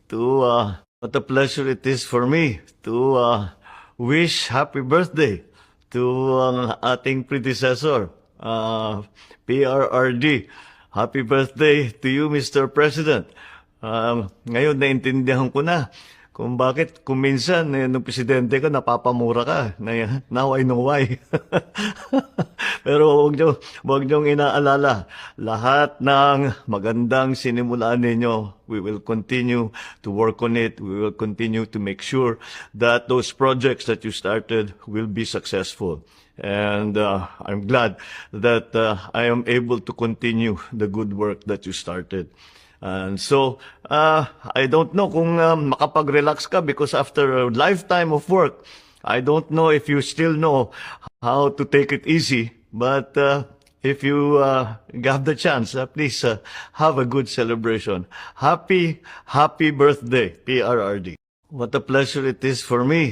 what a pleasure it is for me to wish happy birthday to ang ating predecessor, PRRD. Happy birthday to you, Mr. President. Ngayon, naintindihan ko na kung bakit kung minsan nung presidente ka napapamura ka. Now I know why. Pero huwag niyong inaalala, lahat ng magandang sinimulaan ninyo, we will continue to work on it. We will continue to make sure that those projects that you started will be successful. And I'm glad that I am able to continue the good work that you started. And so, I don't know kung makapag-relax ka because after a lifetime of work, I don't know if you still know how to take it easy. But if you have the chance, please have a good celebration. Happy birthday, PRRD. What a pleasure it is for me